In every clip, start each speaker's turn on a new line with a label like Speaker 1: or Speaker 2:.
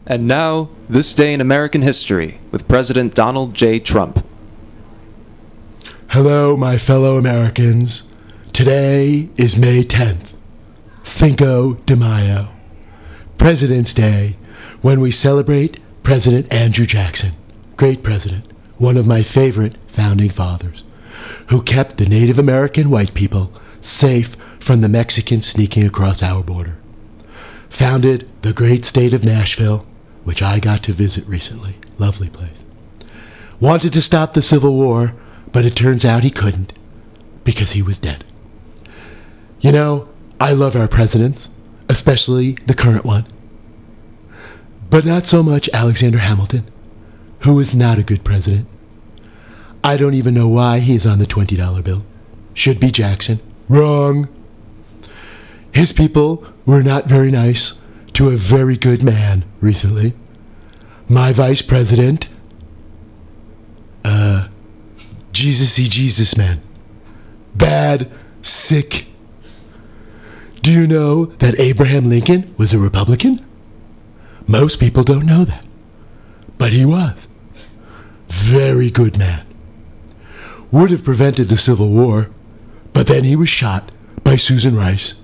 Speaker 1: And now, This Day in American History with President Donald J. Trump.
Speaker 2: Hello, my fellow Americans. Today is May 10th, Cinco de Mayo, President's Day, when we celebrate President Andrew Jackson, great president, one of my favorite founding fathers, who kept the Native American white people safe from the Mexicans sneaking across our border. Founded the great state of Nashville, which I got to visit recently. Lovely place. Wanted to stop the Civil War, but it turns out he couldn't, because he was dead. You know, I love our presidents, especially the current one. But not so much Alexander Hamilton, who is not a good president. I don't even know why he is on the $20 bill. Should be Jackson. Wrong. His people were not very nice to a very good man recently. My vice president, Jesus man. Bad, sick. Do you know that Abraham Lincoln was a Republican? Most people don't know that, but he was. Very good man. Would have prevented the Civil War, but then he was shot by Susan Rice,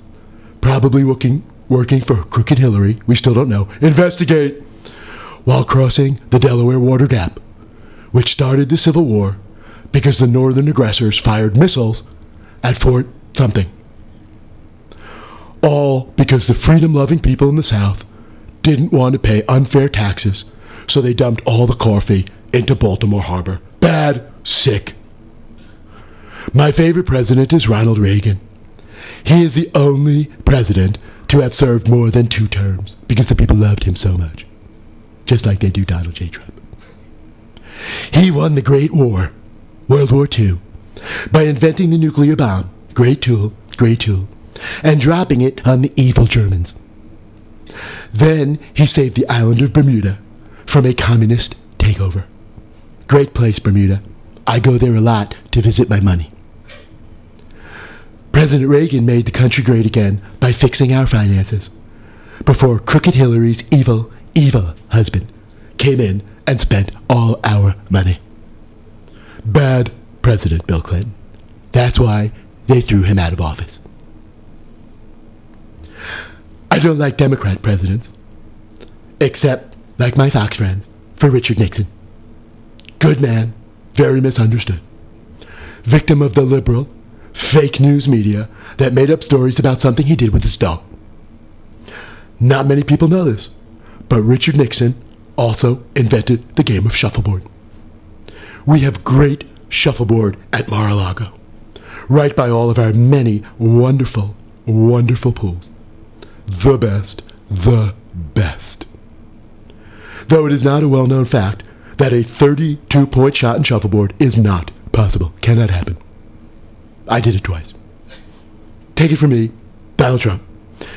Speaker 2: probably working for Crooked Hillary, we still don't know, investigate, while crossing the Delaware Water Gap, which started the Civil War because the northern aggressors fired missiles at Fort something. All because the freedom-loving people in the South didn't want to pay unfair taxes, so they dumped all the coffee into Baltimore Harbor. Bad, sick. My favorite president is Ronald Reagan. He is the only president to have served more than 2 terms because the people loved him so much, just like they do Donald J. Trump. He won the Great War, World War II, by inventing the nuclear bomb, great tool, and dropping it on the evil Germans. Then he saved the island of Bermuda from a communist takeover. Great place, Bermuda. I go there a lot to visit my money. President Reagan made the country great again by fixing our finances before Crooked Hillary's evil husband came in and spent all our money. Bad President Bill Clinton. That's why they threw him out of office. I don't like Democrat presidents, except, like my Fox friends, for Richard Nixon. Good man, very misunderstood. Victim of the liberal, fake news media that made up stories about something he did with his dog. Not many people know this, but Richard Nixon also invented the game of shuffleboard. We have great shuffleboard at Mar-a-Lago, right by all of our many wonderful, wonderful pools. The best. Though it is not a well-known fact that a 32-point shot in shuffleboard is not possible, cannot happen. I did it twice. Take it from me, Donald Trump.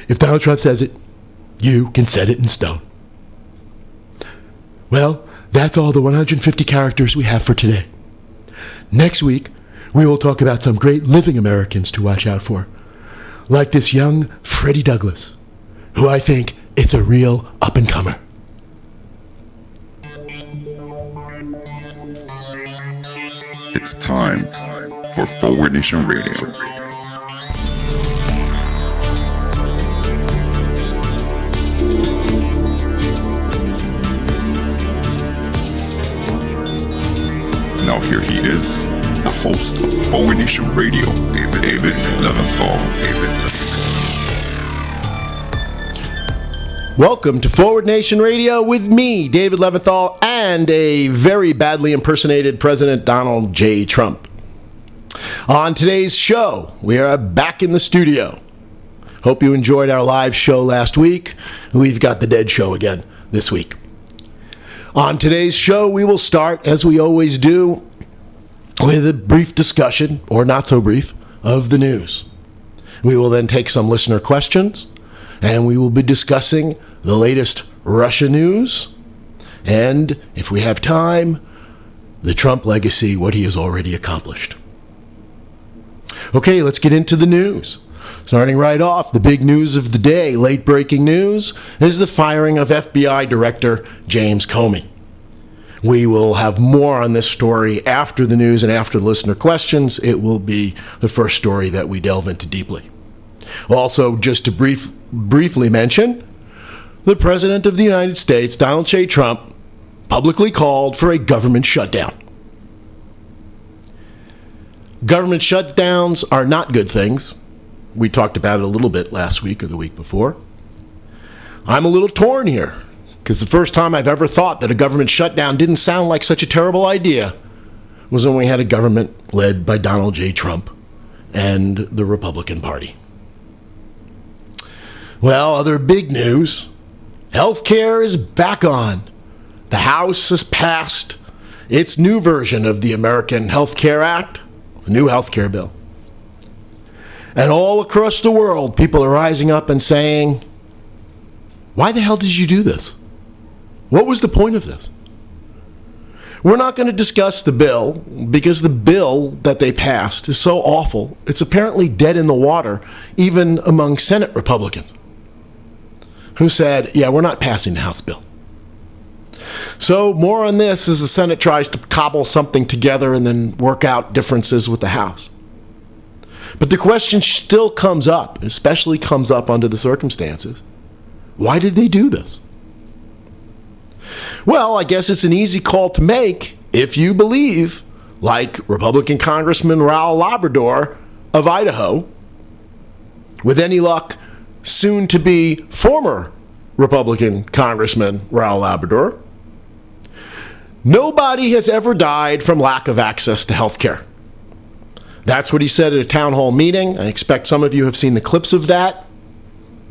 Speaker 2: If Donald Trump says it, you can set it in stone. Well, that's all the 150 characters we have for today. Next week, we will talk about some great living Americans to watch out for, like this young Freddie Douglass, who I think is a real up-and-comer.
Speaker 3: It's time for Forward Nation Radio. Now here he is, the host of Forward Nation Radio, David Leventhal.
Speaker 2: Welcome to Forward Nation Radio with me, David Leventhal, and a very badly impersonated President Donald J. Trump. On today's show, we are back in the studio. Hope you enjoyed our live show last week. We've got the dead show again this week. On today's show, we will start, as we always do, with a brief discussion, or not so brief, of the news. We will then take some listener questions, and we will be discussing the latest Russia news, and, if we have time, the Trump legacy, what he has already accomplished. Okay, let's get into the news. Starting right off, the big news of the day, late-breaking news, is the firing of FBI Director James Comey. We will have more on this story after the news and after the listener questions. It will be the first story that we delve into deeply. Also, just to briefly mention, the President of the United States, Donald J. Trump, publicly called for a government shutdown. Government shutdowns are not good things. We talked about it a little bit last week or the week before. I'm a little torn here, because the first time I've ever thought that a government shutdown didn't sound like such a terrible idea was when we had a government led by Donald J. Trump and the Republican Party. Well, other big news. Healthcare is back on. The House has passed its new version of the American Health Care Act, the new health care bill. And all across the world, people are rising up and saying, why the hell did you do this? What was the point of this? We're not going to discuss the bill because the bill that they passed is so awful, it's apparently dead in the water, even among Senate Republicans, who said, yeah, we're not passing the House bill. So more on this as the Senate tries to cobble something together and then work out differences with the House. But the question still comes up, especially comes up under the circumstances. Why did they do this? Well, I guess it's an easy call to make if you believe, like Republican Congressman Raul Labrador of Idaho, with any luck, soon to be former Republican Congressman Raul Labrador, nobody has ever died from lack of access to health care. That's what he said at a town hall meeting. I expect some of you have seen the clips of that.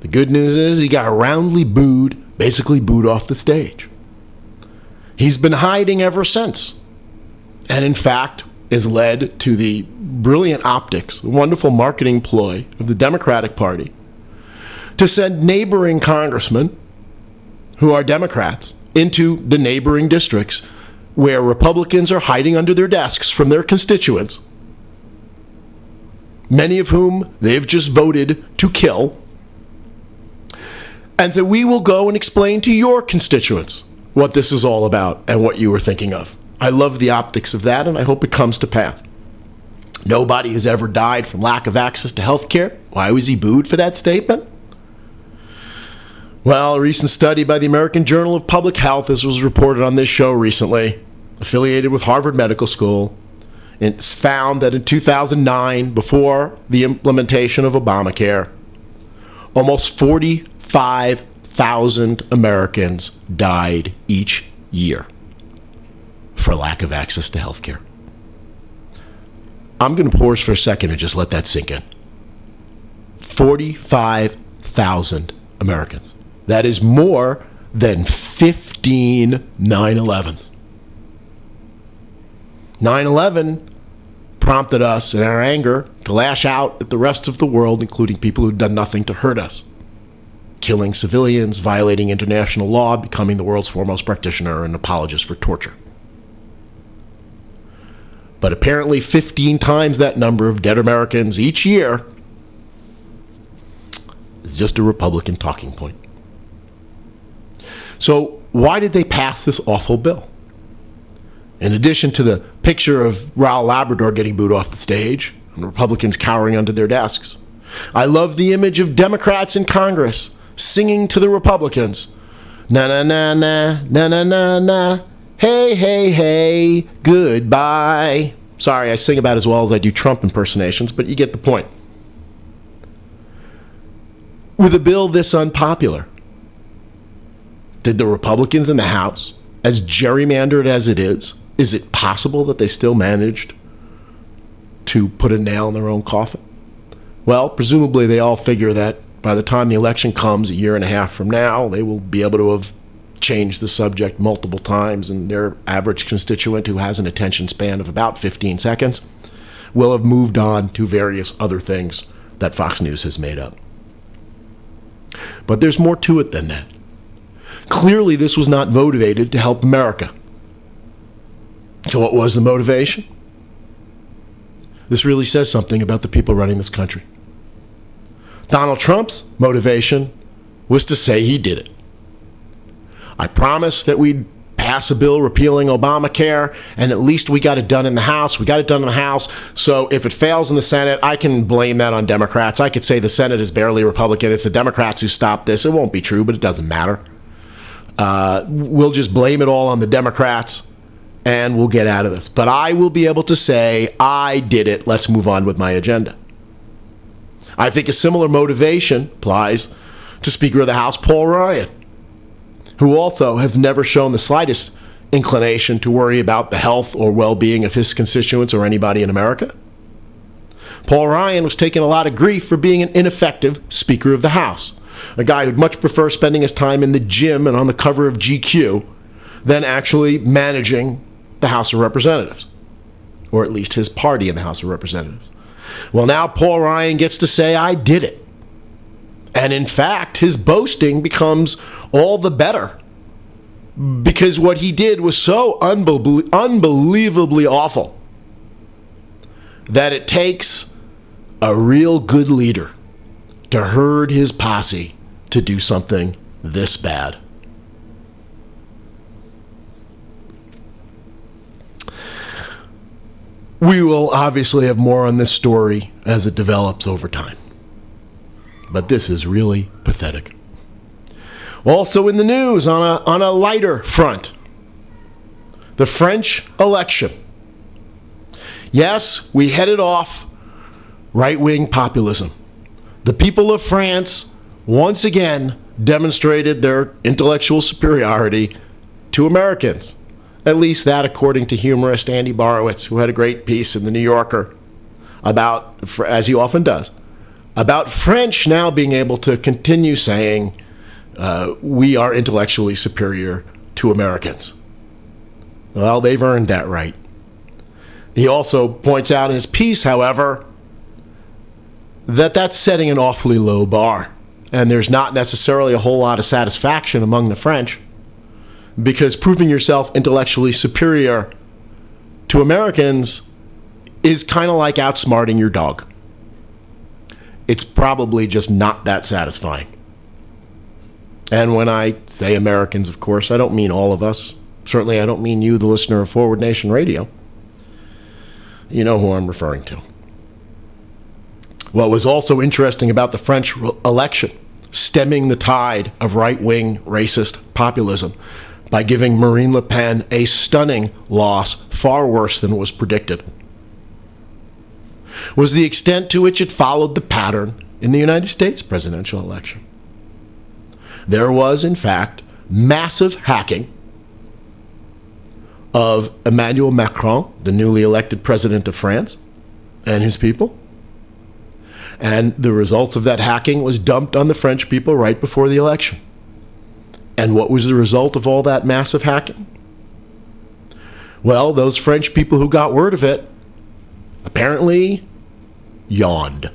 Speaker 2: The good news is he got roundly booed, basically booed off the stage. He's been hiding ever since, and in fact has led to the brilliant optics, the wonderful marketing ploy of the Democratic Party to send neighboring congressmen who are Democrats into the neighboring districts where Republicans are hiding under their desks from their constituents, many of whom they've just voted to kill, and so we will go and explain to your constituents what this is all about and what you were thinking of. I love the optics of that, and I hope it comes to pass. Nobody has ever died from lack of access to health care. Why was he booed for that statement? Well, a recent study by the American Journal of Public Health, as was reported on this show recently, affiliated with Harvard Medical School, it's found that in 2009, before the implementation of Obamacare, almost 45,000 Americans died each year for lack of access to health care. I'm going to pause for a second and just let that sink in. 45,000 Americans. That is more than 15 9/11s. 9/11 prompted us in our anger to lash out at the rest of the world, including people who'd done nothing to hurt us. Killing civilians, violating international law, becoming the world's foremost practitioner and apologist for torture. But apparently 15 times that number of dead Americans each year is just a Republican talking point. So why did they pass this awful bill? In addition to the picture of Raul Labrador getting booed off the stage and Republicans cowering under their desks, I love the image of Democrats in Congress singing to the Republicans, na na na na na na na na, hey hey hey, goodbye. Sorry, I sing about as well as I do Trump impersonations, but you get the point. With a bill this unpopular, did the Republicans in the House, as gerrymandered as it is it possible that they still managed to put a nail in their own coffin? Well, presumably they all figure that by the time the election comes a year and a half from now, they will be able to have changed the subject multiple times, and their average constituent, who has an attention span of about 15 seconds, will have moved on to various other things that Fox News has made up. But there's more to it than that. Clearly, this was not motivated to help America. So what was the motivation? This really says something about the people running this country. Donald Trump's motivation was to say he did it. I promised that we'd pass a bill repealing Obamacare, and at least we got it done in the House. We got it done in the House, so if it fails in the Senate, I can blame that on Democrats. I could say the Senate is barely Republican. It's the Democrats who stopped this. It won't be true, but it doesn't matter. We'll just blame it all on the Democrats, and we'll get out of this. But I will be able to say, I did it. Let's move on with my agenda. I think a similar motivation applies to Speaker of the House Paul Ryan, who also has never shown the slightest inclination to worry about the health or well-being of his constituents or anybody in America. Paul Ryan was taking a lot of grief for being an ineffective Speaker of the House, a guy who'd much prefer spending his time in the gym and on the cover of GQ than actually managing the House of Representatives, or at least his party in the House of Representatives. Well, now Paul Ryan gets to say, I did it. And in fact, his boasting becomes all the better because what he did was so unbelievably awful that it takes a real good leader to herd his posse to do something this bad. We will obviously have more on this story as it develops over time. But this is really pathetic. Also in the news, on a lighter front, the French election. Yes, we headed off right-wing populism. The people of France once again demonstrated their intellectual superiority to Americans. At least that according to humorist Andy Borowitz, who had a great piece in the New Yorker about, as he often does, about French now being able to continue saying we are intellectually superior to Americans. Well, they've earned that right. He also points out in his piece, however, that that's setting an awfully low bar. And there's not necessarily a whole lot of satisfaction among the French because proving yourself intellectually superior to Americans is kind of like outsmarting your dog. It's probably just not that satisfying. And when I say Americans, of course, I don't mean all of us. Certainly I don't mean you, the listener of Forward Nation Radio. You know who I'm referring to. What was also interesting about the French election, stemming the tide of right-wing racist populism by giving Marine Le Pen a stunning loss, far worse than was predicted, was the extent to which it followed the pattern in the United States presidential election. There was, in fact, massive hacking of Emmanuel Macron, the newly elected president of France, and his people. And the results of that hacking was dumped on the French people right before the election. And what was the result of all that massive hacking? Well, those French people who got word of it apparently yawned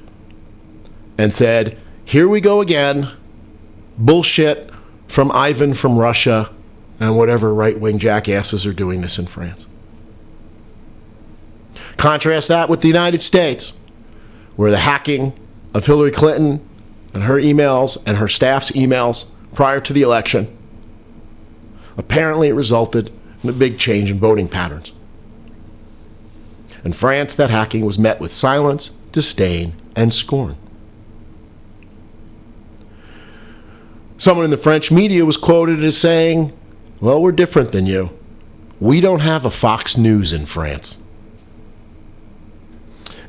Speaker 2: and said, here we go again, bullshit from Ivan from Russia and whatever right-wing jackasses are doing this in France. Contrast that with the United States, where the hacking of Hillary Clinton and her emails and her staff's emails prior to the election, apparently it resulted in a big change in voting patterns. In France, that hacking was met with silence, disdain, and scorn. Someone in the French media was quoted as saying, well, we're different than you. We don't have a Fox News in France.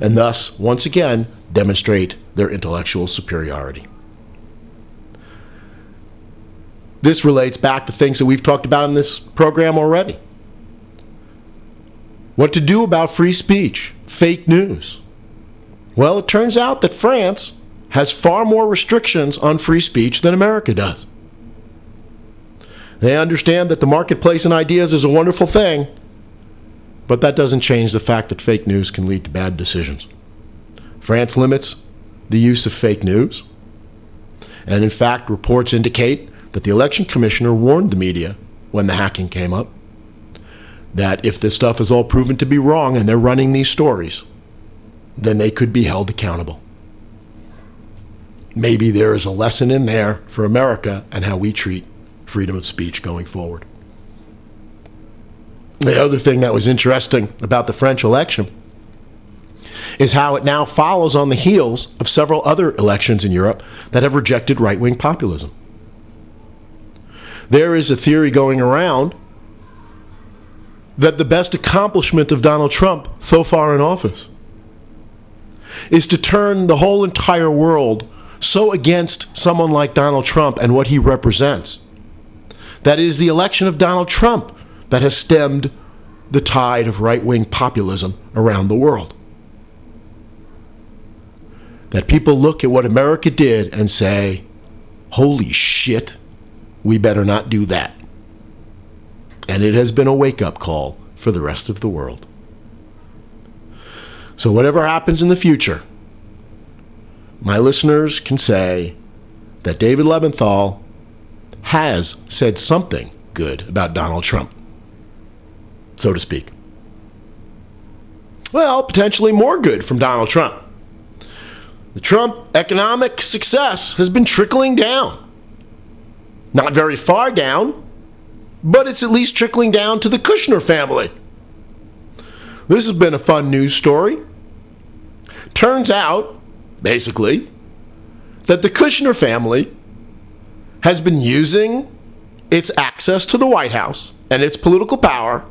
Speaker 2: And thus, once again, demonstrate their intellectual superiority. This relates back to things that we've talked about in this program already. What to do about free speech, fake news? Well, it turns out that France has far more restrictions on free speech than America does. They understand that the marketplace in ideas is a wonderful thing, but that doesn't change the fact that fake news can lead to bad decisions. France limits the use of fake news, and in fact, reports indicate that the election commissioner warned the media when the hacking came up that if this stuff is all proven to be wrong and they're running these stories, then they could be held accountable. maybe there is a lesson in there for America and how we treat freedom of speech going forward. The other thing that was interesting about the French election is how it now follows on the heels of several other elections in Europe that have rejected right-wing populism. There is a theory going around that the best accomplishment of Donald Trump so far in office is to turn the whole entire world so against someone like Donald Trump and what he represents. That is the election of Donald Trump that has stemmed the tide of right-wing populism around the world. That people look at what America did and say, holy shit, we better not do that. And it has been a wake-up call for the rest of the world. So whatever happens in the future, my listeners can say that David Leventhal has said something good about Donald Trump, so to speak. Well, potentially more good from Donald Trump. The Trump economic success has been trickling down. Not very far down, but it's at least trickling down to the Kushner family. This has been a fun news story. Turns out, basically, that the Kushner family has been using its access to the White House and its political power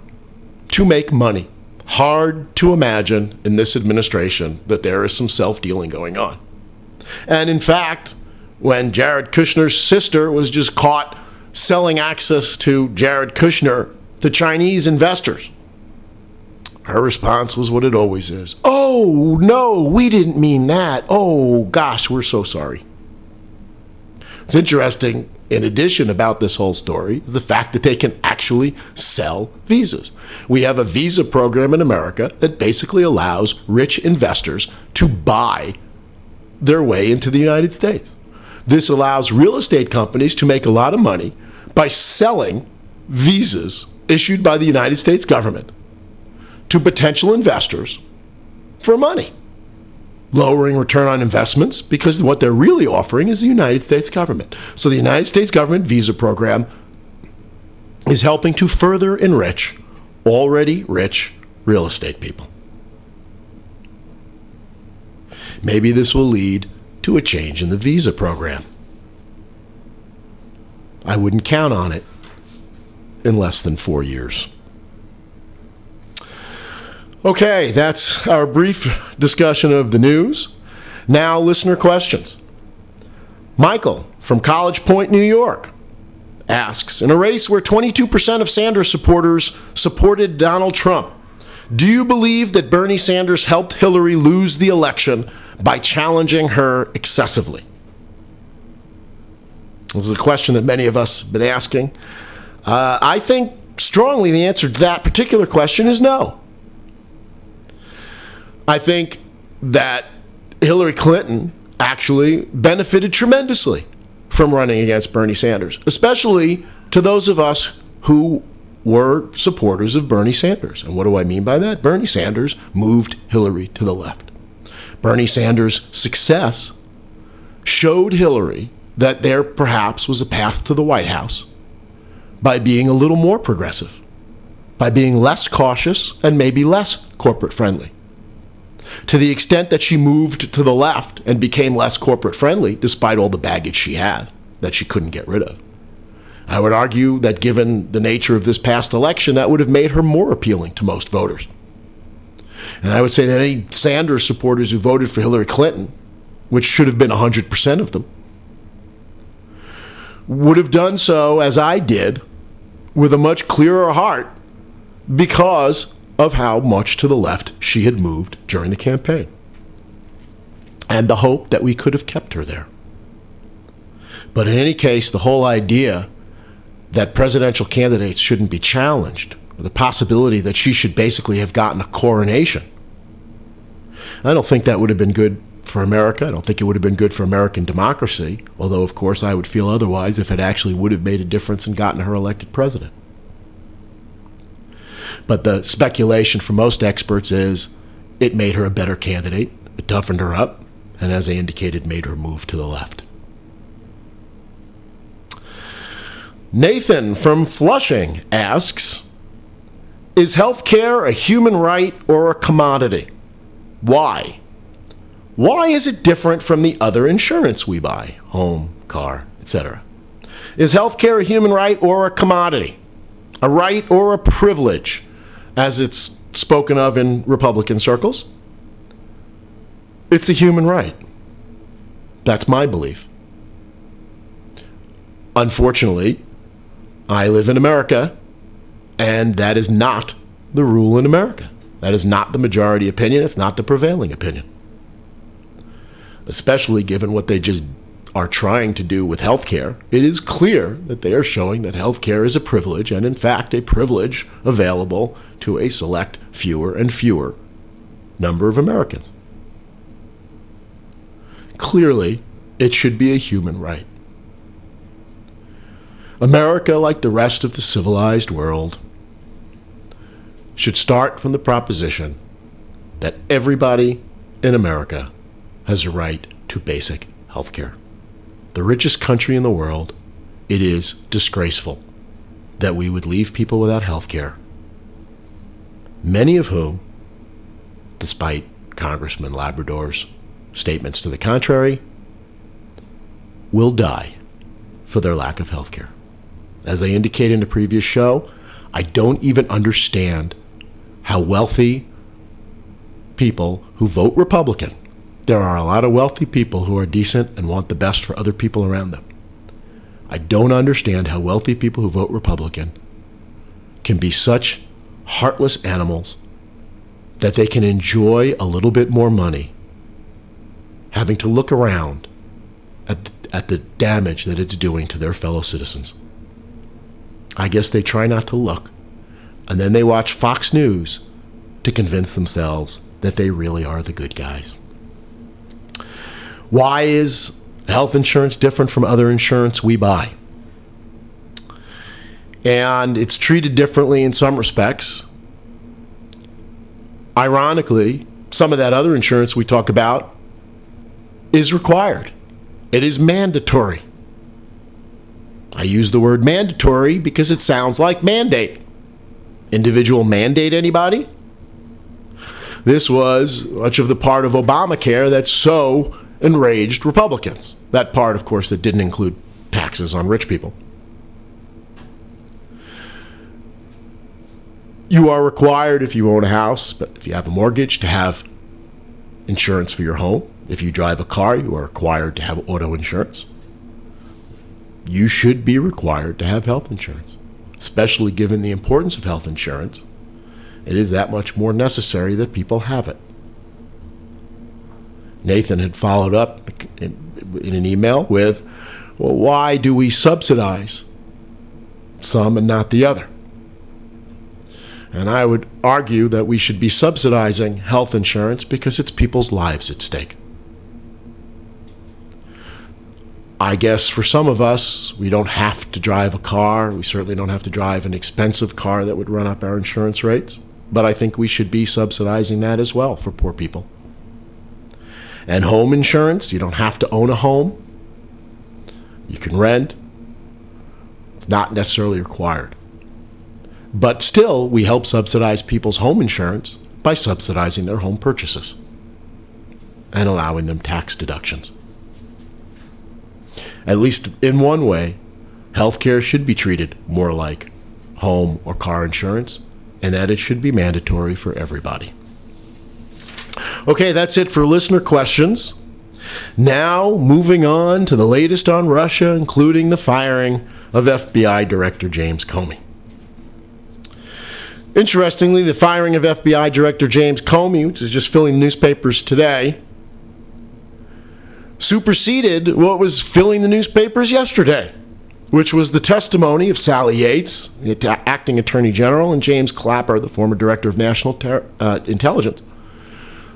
Speaker 2: to make money. Hard to imagine in this administration that there is some self-dealing going on. And in fact, when Jared Kushner's sister was just caught selling access to Jared Kushner to Chinese investors, her response was what it always is. Oh, no, we didn't mean that. Oh, gosh, we're so sorry. It's interesting, in addition about this whole story, the fact that they can actually sell visas. We have a visa program in America that basically allows rich investors to buy their way into the United States. This allows real estate companies to make a lot of money by selling visas issued by the United States government to potential investors for money, lowering return on investments because what they're really offering is the United States government. So the United States government visa program is helping to further enrich already rich real estate people. Maybe this will lead to a change in the visa program. I wouldn't count on it in less than 4 years. Okay, that's our brief discussion of the news. Now, listener questions. Michael from College Point, New York, asks, in a race where 22% of Sanders supporters supported Donald Trump, do you believe that Bernie Sanders helped Hillary lose the election by challenging her excessively? This is a question that many of us have been asking. I think strongly the answer to that particular question is no. I think that Hillary Clinton actually benefited tremendously from running against Bernie Sanders, especially to those of us who were supporters of Bernie Sanders. And what do I mean by that? Bernie Sanders moved Hillary to the left. Bernie Sanders' success showed Hillary that there perhaps was a path to the White House by being a little more progressive, by being less cautious and maybe less corporate friendly. To the extent that she moved to the left and became less corporate friendly, despite all the baggage she had that she couldn't get rid of, I would argue that given the nature of this past election, that would have made her more appealing to most voters. And I would say that any Sanders supporters who voted for Hillary Clinton, which should have been 100% of them, would have done so, as I did, with a much clearer heart because of how much to the left she had moved during the campaign and the hope that we could have kept her there. But in any case, the whole idea that presidential candidates shouldn't be challenged, or the possibility that she should basically have gotten a coronation, I don't think that would have been good for America. I don't think it would have been good for American democracy, although, of course, I would feel otherwise if it actually would have made a difference and gotten her elected president. But the speculation from most experts is it made her a better candidate, it toughened her up, and as I indicated, made her move to the left. Nathan from Flushing asks, is health care a human right or a commodity? Why? Why is it different from the other insurance we buy? Home, car, etc. Is health care a human right or a commodity? A right or a privilege, as it's spoken of in Republican circles? It's a human right. That's my belief. Unfortunately, I live in America, and that is not the rule in America. That is not the majority opinion. It's not the prevailing opinion. Especially given what they just are trying to do with healthcare, it is clear that they are showing that healthcare is a privilege, and in fact a privilege available to a select fewer and fewer number of Americans. Clearly, it should be a human right. America, like the rest of the civilized world, should start from the proposition that everybody in America has a right to basic health care. The richest country in the world, it is disgraceful that we would leave people without health care, many of whom, despite Congressman Labrador's statements to the contrary, will die for their lack of health care. As I indicated in the previous show, I don't even understand how wealthy people who vote Republican, there are a lot of wealthy people who are decent and want the best for other people around them. I don't understand how wealthy people who vote Republican can be such heartless animals that they can enjoy a little bit more money having to look around at the damage that it's doing to their fellow citizens. I guess they try not to look, and then they watch Fox News to convince themselves that they really are the good guys. Why is health insurance different from other insurance we buy? And it's treated differently in some respects. Ironically, some of that other insurance we talk about is required. It is mandatory. I use the word mandatory because it sounds like mandate. Individual mandate anybody? This was much of the part of Obamacare that so enraged Republicans. That part, of course, that didn't include taxes on rich people. You are required, if you own a house, but if you have a mortgage, to have insurance for your home. If you drive a car, you are required to have auto insurance. You should be required to have health insurance, especially given the importance of health insurance. It is that much more necessary that people have it. Nathan had followed up in an email with, well, why do we subsidize some and not the other? And I would argue that we should be subsidizing health insurance because it's people's lives at stake. I guess for some of us, we don't have to drive a car. We certainly don't have to drive an expensive car that would run up our insurance rates. But I think we should be subsidizing that as well for poor people. And home insurance, you don't have to own a home. You can rent. It's not necessarily required. But still, we help subsidize people's home insurance by subsidizing their home purchases and allowing them tax deductions. At least in one way, healthcare should be treated more like home or car insurance, and that it should be mandatory for everybody. Okay, that's it for listener questions. Now, moving on to the latest on Russia, including the firing of FBI Director James Comey. Interestingly, the firing of FBI Director James Comey, which is just filling the newspapers today, superseded what was filling the newspapers yesterday, which was the testimony of Sally Yates, the acting Attorney General, and James Clapper, the former Director of National Intelligence,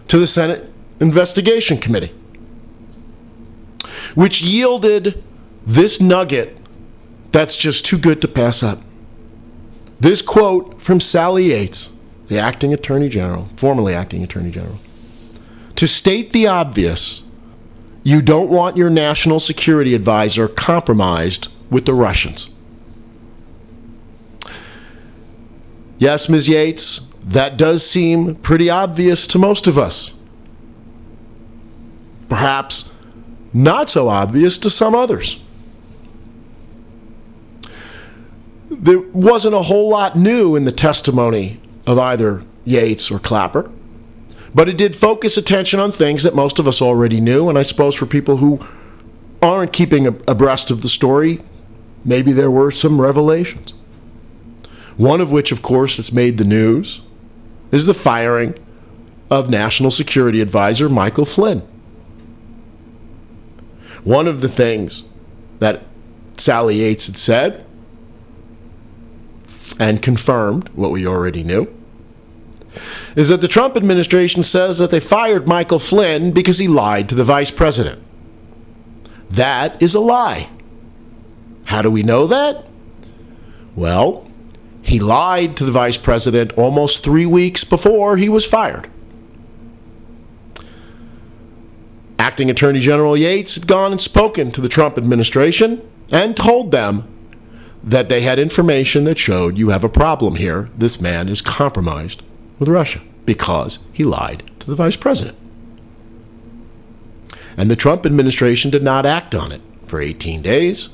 Speaker 2: to the Senate Investigation Committee, which yielded this nugget that's just too good to pass up. This quote from Sally Yates, the acting Attorney General, formerly acting Attorney General, to state the obvious, You don't want your national security advisor compromised with the Russians. Yes, Ms. Yates, that does seem pretty obvious to most of us. Perhaps not so obvious to some others. There wasn't a whole lot new in the testimony of either Yates or Clapper, but it did focus attention on things that most of us already knew, and I suppose for people who aren't keeping abreast of the story, maybe there were some revelations. One of which, of course, that's made the news is the firing of National Security Advisor Michael Flynn. One of the things that Sally Yates had said and confirmed what we already knew is that the Trump administration says that they fired Michael Flynn because he lied to the vice president. That is a lie. How do we know that? Well, he lied to the vice president almost 3 weeks before he was fired. Acting Attorney General Yates had gone and spoken to the Trump administration and told them that they had information that showed you have a problem here. This man is compromised with Russia because he lied to the vice president. And the Trump administration did not act on it for 18 days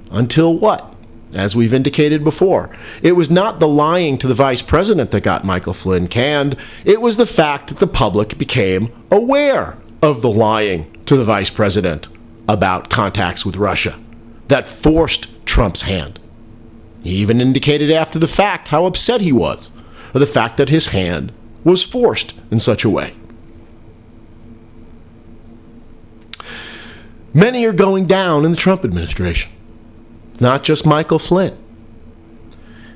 Speaker 2: until what? As we've indicated before, it was not the lying to the vice president that got Michael Flynn canned. It was the fact that the public became aware of the lying to the vice president about contacts with Russia that forced Trump's hand. He even indicated after the fact how upset he was of the fact that his hand was forced in such a way. Many are going down in the Trump administration. Not just Michael Flynn.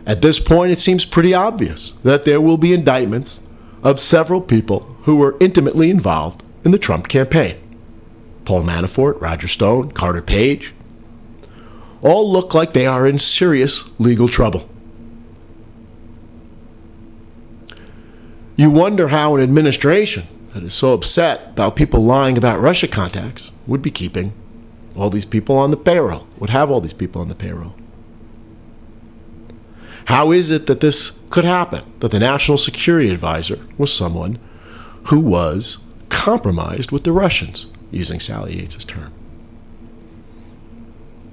Speaker 2: At this point, it seems pretty obvious that there will be indictments of several people who were intimately involved in the Trump campaign. Paul Manafort, Roger Stone, Carter Page, all look like they are in serious legal trouble. You wonder how an administration that is so upset about people lying about Russia contacts would be keeping all these people on the payroll, would have all these people on the payroll. How is it that this could happen, that the National Security Advisor was someone who was compromised with the Russians, using Sally Yates' term?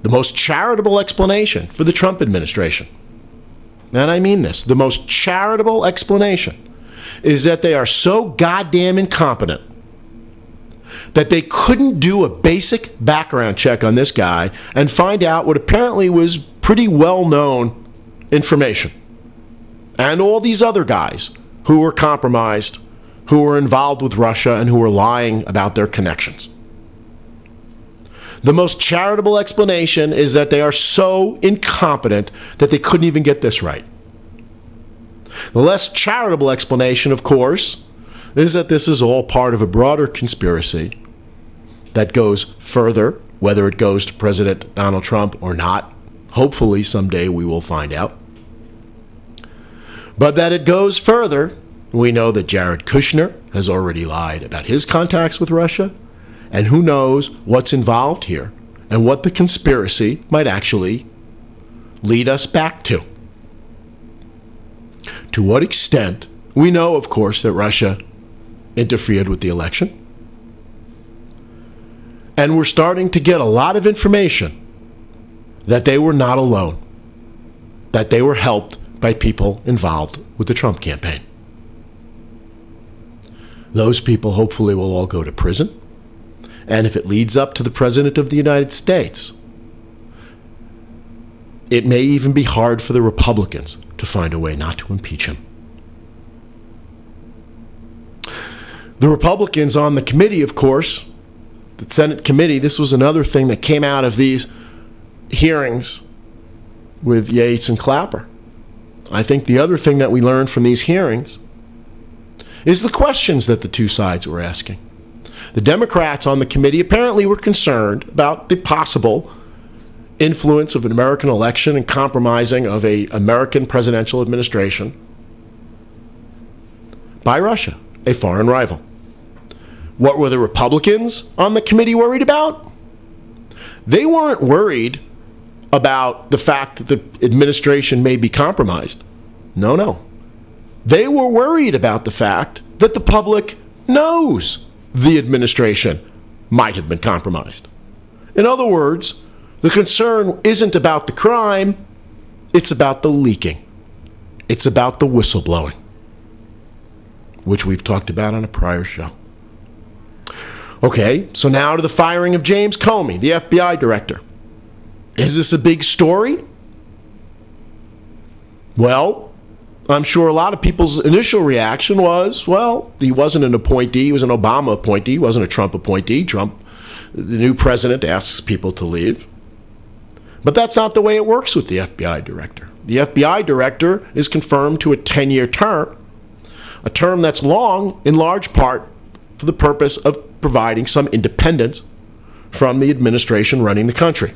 Speaker 2: The most charitable explanation for the Trump administration, and I mean this, the most charitable explanation, is that they are so goddamn incompetent that they couldn't do a basic background check on this guy and find out what apparently was pretty well-known information. And all these other guys who were compromised, who were involved with Russia, and who were lying about their connections. The most charitable explanation is that they are so incompetent that they couldn't even get this right. The less charitable explanation, of course, is that this is all part of a broader conspiracy that goes further, whether it goes to President Donald Trump or not. Hopefully someday we will find out. But that it goes further, we know that Jared Kushner has already lied about his contacts with Russia, and who knows what's involved here and what the conspiracy might actually lead us back to. To what extent? We know, of course, that Russia interfered with the election. And we're starting to get a lot of information that they were not alone, that they were helped by people involved with the Trump campaign. Those people hopefully will all go to prison. And if it leads up to the President of the United States, it may even be hard for the Republicans to find a way not to impeach him. The Republicans on the committee, of course, the Senate committee, this was another thing that came out of these hearings with Yates and Clapper. I think the other thing that we learned from these hearings is the questions that the two sides were asking. The Democrats on the committee apparently were concerned about the possible influence of an American election and compromising of an American presidential administration by Russia, a foreign rival.
Speaker 4: What were the Republicans on the committee worried about? They weren't worried about the fact that the administration may be compromised. No. They were worried about the fact that the public knows the administration might have been compromised. In other words, the concern isn't about the crime, it's about the leaking. It's about the whistleblowing, which we've talked about on a prior show. Okay, so now to the firing of James Comey, the FBI director. Is this a big story? Well, I'm sure a lot of people's initial reaction was, well, he wasn't an appointee, he was an Obama appointee, he wasn't a Trump appointee. Trump, the new president, asks people to leave. But that's not the way it works with the FBI director. The FBI director is confirmed to a 10-year term, a term that's long in large part for the purpose of providing some independence from the administration running the country.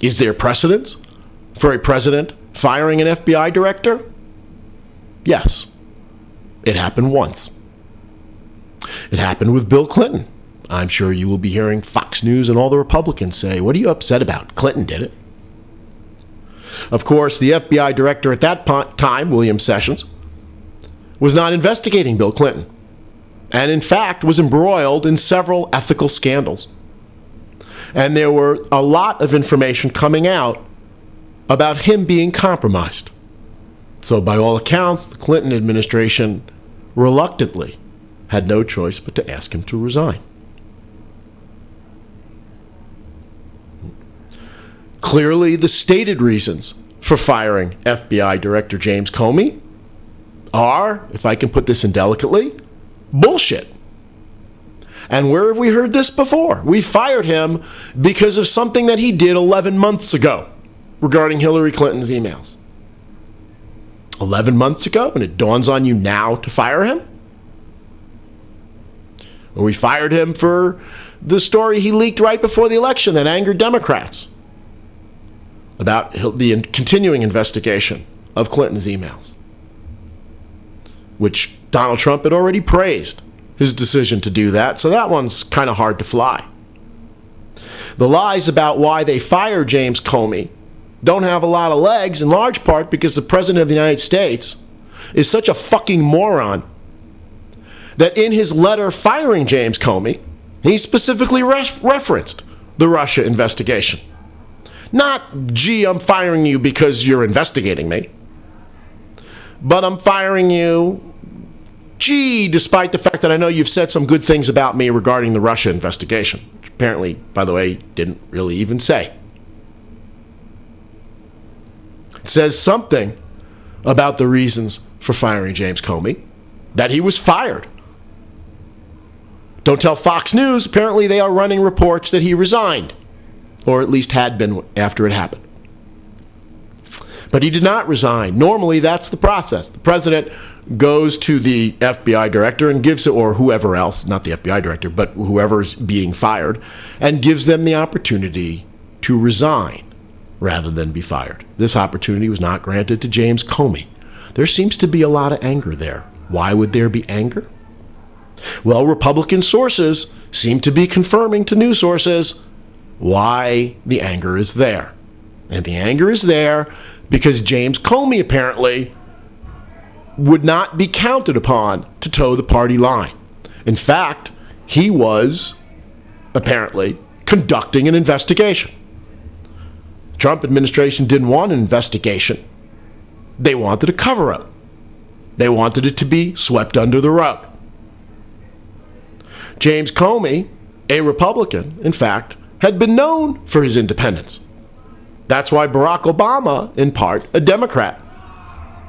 Speaker 4: Is there precedence for a president firing an FBI director? Yes. It happened once. It happened with Bill Clinton. I'm sure you will be hearing Fox News and all the Republicans say, what are you upset about? Clinton did it. Of course, the FBI director at that time, William Sessions, was not investigating Bill Clinton, and in fact was embroiled in several ethical scandals. And there were a lot of information coming out about him being compromised. So by all accounts, the Clinton administration reluctantly had no choice but to ask him to resign. Clearly, the stated reasons for firing FBI Director James Comey are, if I can put this indelicately, bullshit. And where have we heard this before? We fired him because of something that he did 11 months ago regarding Hillary Clinton's emails. 11 months ago, and it dawns on you now to fire him? Or we fired him for the story he leaked right before the election that angered Democrats about the continuing investigation of Clinton's emails, which Donald Trump had already praised his decision to do that, so that one's kind of hard to fly. The lies about why they fired James Comey don't have a lot of legs, in large part because the President of the United States is such a fucking moron that in his letter firing James Comey, he specifically referenced the Russia investigation. Not, gee, I'm firing you because you're investigating me, but I'm firing you, gee, despite the fact that I know you've said some good things about me regarding the Russia investigation, which apparently, by the way, didn't really even say. It says something about the reasons for firing James Comey, that he was fired. Don't tell Fox News, apparently they are running reports that he resigned, or at least had been after it happened. But he did not resign. Normally, that's the process. The president goes to the FBI director and gives it, or whoever else, not the FBI director, but whoever's being fired, and gives them the opportunity to resign rather than be fired. This opportunity was not granted to James Comey. There seems to be a lot of anger there. Why would there be anger? Well, Republican sources seem to be confirming to news sources why the anger is there. And the anger is there because James Comey apparently would not be counted upon to toe the party line. In fact, he was apparently conducting an investigation. The Trump administration didn't want an investigation. They wanted a cover-up. They wanted it to be swept under the rug. James Comey, a Republican, in fact, had been known for his independence. That's why Barack Obama, in part a Democrat,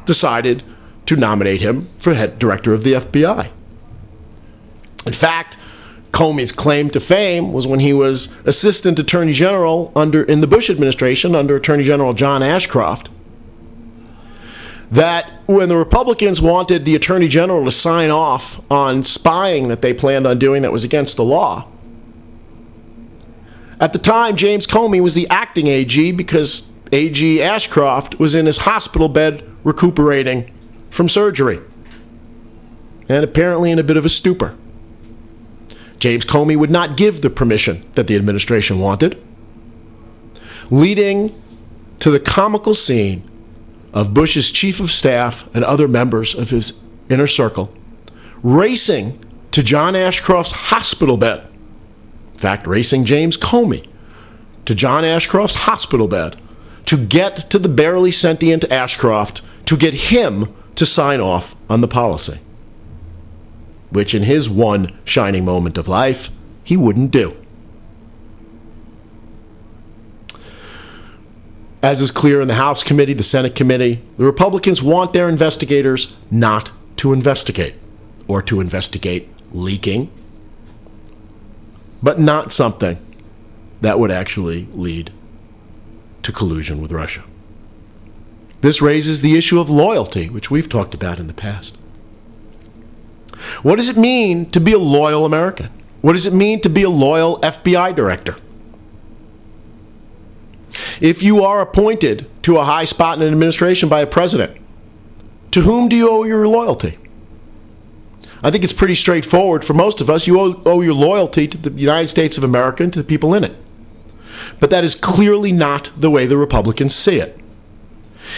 Speaker 4: decided to nominate him for head director of the FBI. In fact, Comey's claim to fame was when he was Assistant Attorney General in the Bush administration under Attorney General John Ashcroft, that when the Republicans wanted the Attorney General to sign off on spying that they planned on doing that was against the law, at the time, James Comey was the acting AG because AG Ashcroft was in his hospital bed recuperating from surgery. and apparently in a bit of a stupor. James Comey would not give the permission that the administration wanted, leading to the comical scene of Bush's chief of staff and other members of his inner circle racing to John Ashcroft's hospital bed. In fact, racing James Comey to John Ashcroft's hospital bed to get to the barely sentient Ashcroft to get him to sign off on the policy, which in his one shining moment of life, he wouldn't do. As is clear in the House committee, the Senate committee, the Republicans want their investigators not to investigate, or to investigate leaking, but not something that would actually lead to collusion with Russia. This raises the issue of loyalty, which we've talked about in the past. What does it mean to be a loyal American? What does it mean to be a loyal FBI director? If you are appointed to a high spot in an administration by a president, to whom do you owe your loyalty? I think it's pretty straightforward for most of us. You owe your loyalty to the United States of America and to the people in it. But that is clearly not the way the Republicans see it.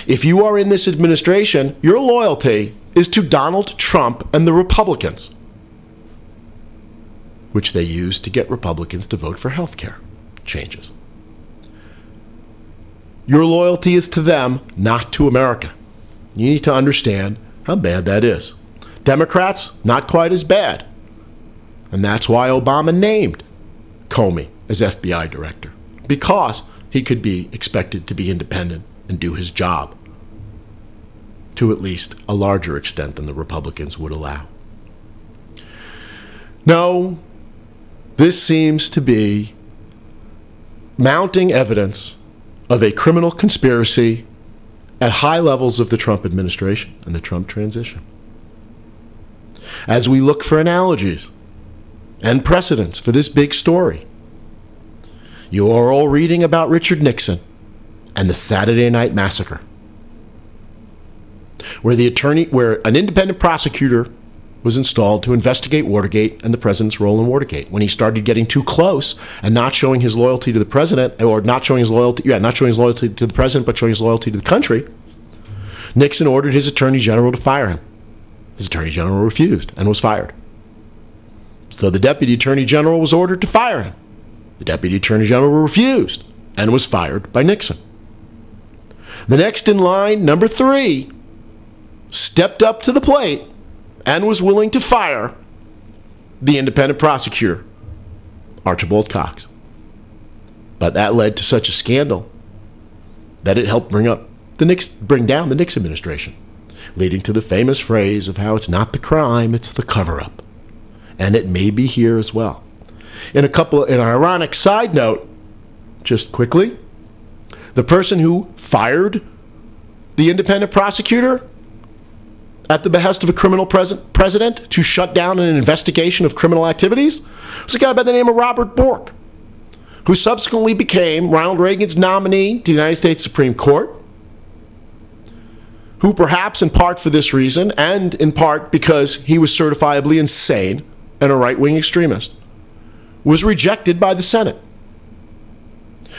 Speaker 4: If you are in this administration, your loyalty is to Donald Trump and the Republicans, which they use to get Republicans to vote for health care changes. Your loyalty is to them, not to America. You need to understand how bad that is. Democrats, not quite as bad. And that's why Obama named Comey as FBI director, because he could be expected to be independent and do his job to at least a larger extent than the Republicans would allow. No, this seems to be mounting evidence of a criminal conspiracy at high levels of the Trump administration and the Trump transition. As we look for analogies and precedents for this big story, you are all reading about Richard Nixon and the Saturday Night Massacre, where an independent prosecutor was installed to investigate Watergate and the president's role in Watergate. When he started getting too close and not showing his loyalty to the president, or not showing his loyalty to the president, but showing his loyalty to the country, Nixon ordered his attorney general to fire him. His attorney general refused and was fired. So the deputy attorney general was ordered to fire him. The deputy attorney general refused and was fired by Nixon. The next in line, number 3, stepped up to the plate and was willing to fire the independent prosecutor, Archibald Cox. But that led to such a scandal that it helped bring down the Nixon administration, leading to the famous phrase of how it's not the crime, it's the cover-up. And it may be here as well. In an ironic side note, just quickly, the person who fired the independent prosecutor at the behest of a criminal president to shut down an investigation of criminal activities was a guy by the name of Robert Bork, who subsequently became Ronald Reagan's nominee to the United States Supreme Court, who perhaps in part for this reason, and in part because he was certifiably insane and a right-wing extremist, was rejected by the Senate,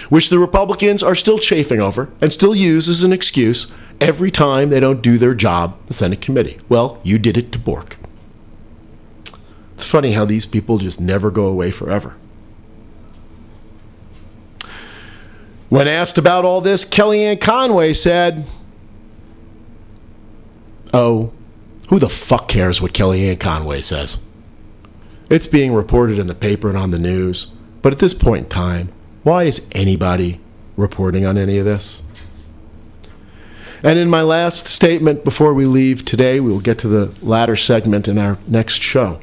Speaker 4: which the Republicans are still chafing over and still use as an excuse every time they don't do their job in the Senate committee. Well, you did it to Bork. It's funny how these people just never go away forever. When asked about all this, Kellyanne Conway said, "Oh, who the fuck cares what Kellyanne Conway says? It's being reported in the paper and on the news, but at this point in time, why is anybody reporting on any of this?" And in my last statement before we leave today, we will get to the latter segment in our next show.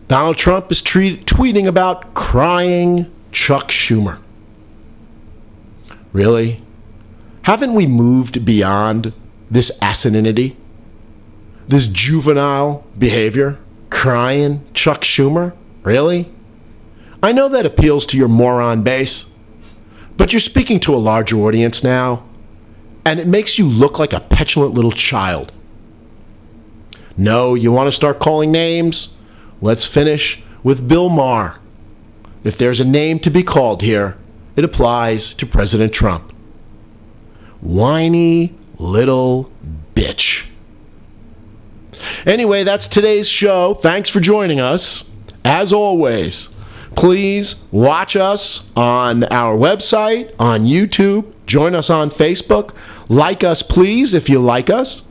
Speaker 4: Donald Trump is tweeting about crying Chuck Schumer. Really? Haven't we moved beyond this asininity? This juvenile behavior? Crying Chuck Schumer? Really? I know that appeals to your moron base, but you're speaking to a larger audience now, and it makes you look like a petulant little child. No, you want to start calling names? Let's finish with Bill Maher. If there's a name to be called here, it applies to President Trump. Whiny little bitch. Anyway, that's today's show. Thanks for joining us. As always, please watch us on our website, on YouTube. Join us on Facebook. Like us, please, if you like us.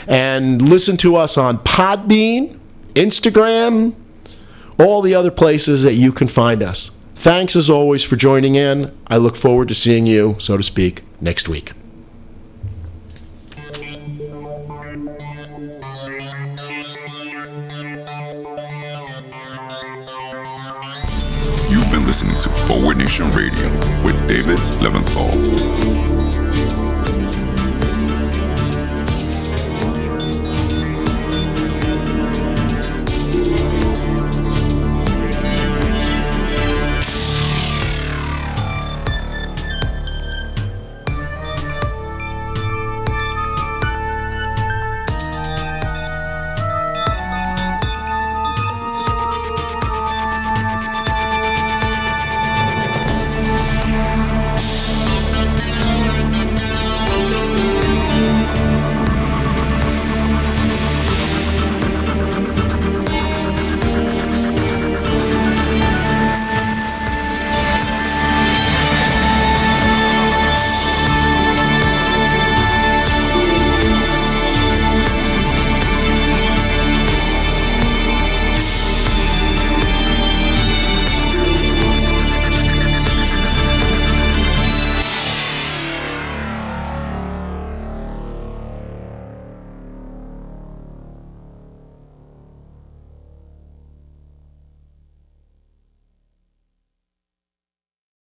Speaker 4: And listen to us on Podbean, Instagram, all the other places that you can find us. Thanks, as always, for joining in. I look forward to seeing you, so to speak, next week.
Speaker 3: You've been listening to Forward Nation Radio with David Leventhal.